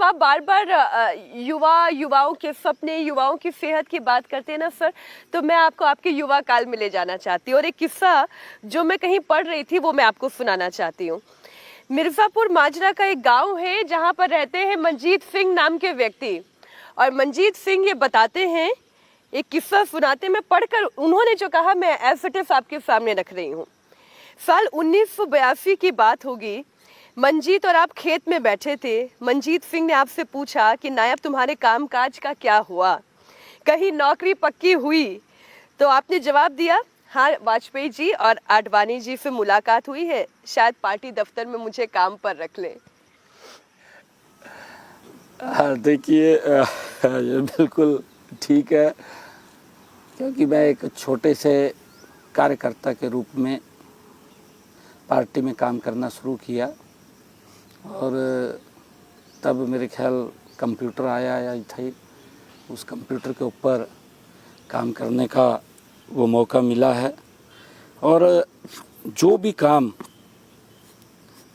जब आप बार बार युवाओं के सपने, युवाओं की सेहत की बात करते हैं ना सर, तो मैं आपको आपके युवा काल में ले जाना चाहती हूँ और एक किस्सा जो मैं कहीं पढ़ रही थी वो मैं आपको सुनाना चाहती हूँ। मिर्जापुर माजरा का एक गांव है जहां पर रहते हैं मंजीत सिंह नाम के व्यक्ति। और मंजीत सिंह ये बताते हैं, एक किस्सा सुनाते, मैं पढ़कर उन्होंने जो कहा मैं एज इट इज आपके सामने रख रही हूँ। साल 1982 की बात होगी। मंजीत और आप खेत में बैठे थे। मंजीत सिंह ने आपसे पूछा कि नायब तुम्हारे कामकाज का क्या हुआ, कहीं नौकरी पक्की हुई? तो आपने जवाब दिया, हाँ वाजपेयी जी और आडवाणी जी से मुलाकात हुई है, शायद पार्टी दफ्तर में मुझे काम पर रख लें। हाँ देखिए, ये बिल्कुल ठीक है, क्योंकि मैं एक छोटे से कार्यकर्ता के रूप में पार्टी में काम करना शुरू किया और तब मेरे ख्याल कंप्यूटर आया था, उस कंप्यूटर के ऊपर काम करने का वो मौका मिला है। और जो भी काम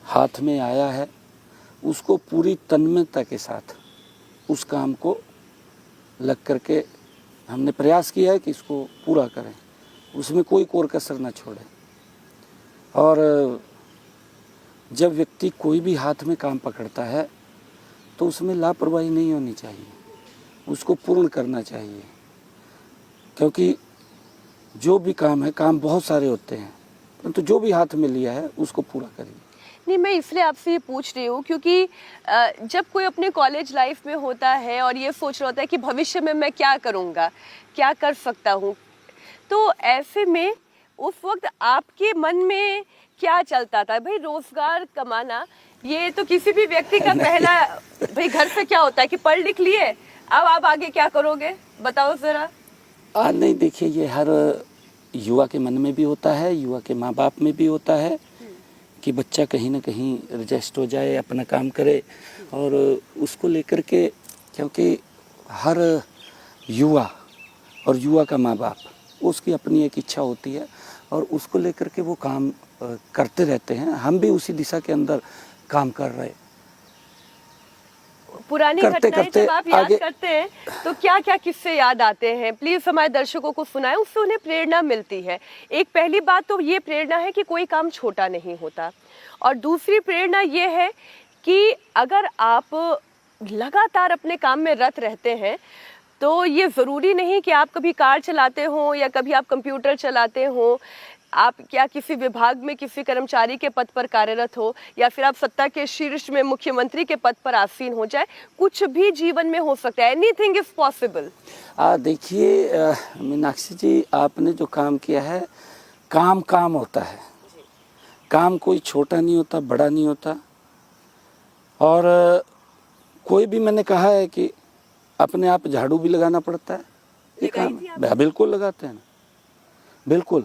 हाथ में आया है उसको पूरी तन्मयता के साथ उस काम को लग करके हमने प्रयास किया है कि इसको पूरा करें, उसमें कोई कोर कसर ना छोड़ें। और जब व्यक्ति कोई भी हाथ में काम पकड़ता है तो उसमें लापरवाही नहीं होनी चाहिए, उसको पूर्ण करना चाहिए, क्योंकि जो भी काम है, काम बहुत सारे होते हैं, परंतु जो भी हाथ में लिया है उसको पूरा करिए। नहीं, मैं इसलिए आपसे ये पूछ रही हूँ क्योंकि जब कोई अपने कॉलेज लाइफ में होता है और ये सोच रहा होता है कि भविष्य में मैं क्या करूँगा, क्या कर सकता हूँ, तो ऐसे में उस वक्त आपके मन में क्या चलता था? भाई रोजगार कमाना ये तो किसी भी व्यक्ति का पहला, भाई घर से क्या होता है कि पढ़ लिख लिए, अब आप आगे क्या करोगे, बताओ जरा। नहीं देखिए, ये हर युवा के मन में भी होता है, युवा के माँ बाप में भी होता है कि बच्चा कहीं ना कहीं एडजस्ट हो जाए, अपना काम करे। और उसको लेकर के, क्योंकि हर युवा और युवा का माँ बाप, उसकी अपनी एक इच्छा होती है और उसको लेकर के वो काम करते रहते हैं। हम भी उसी दिशा के अंदर काम कर रहे। पुरानी घटनाएं जब आप याद करते हैं तो क्या क्या किस्से याद आते हैं? प्लीज हमारे दर्शकों को सुनाएं, उससे उन्हें प्रेरणा मिलती है। एक पहली बात तो ये प्रेरणा है कि कोई काम छोटा नहीं होता, और दूसरी प्रेरणा ये है कि अगर आप लगातार अपने काम में रत रहते हैं तो ये ज़रूरी नहीं कि आप कभी कार चलाते हो या कभी आप कंप्यूटर चलाते हो, आप क्या किसी विभाग में किसी कर्मचारी के पद पर कार्यरत हो या फिर आप सत्ता के शीर्ष में मुख्यमंत्री के पद पर आसीन हो जाए, कुछ भी जीवन में हो सकता है। Anything is possible. देखिए मीनाक्षी जी, आपने जो काम किया है, काम काम होता है, काम कोई छोटा नहीं होता, बड़ा नहीं होता। और कोई भी, मैंने कहा है कि अपने आप झाड़ू भी लगाना पड़ता है, ये काम है, बिल्कुल लगाते हैं ना, बिल्कुल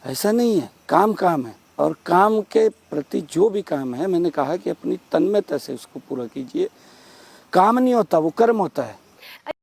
ऐसा नहीं है, काम काम है। और काम के प्रति जो भी काम है, मैंने कहा कि अपनी तन्मयता से उसको पूरा कीजिए। काम नहीं होता, वो कर्म होता है।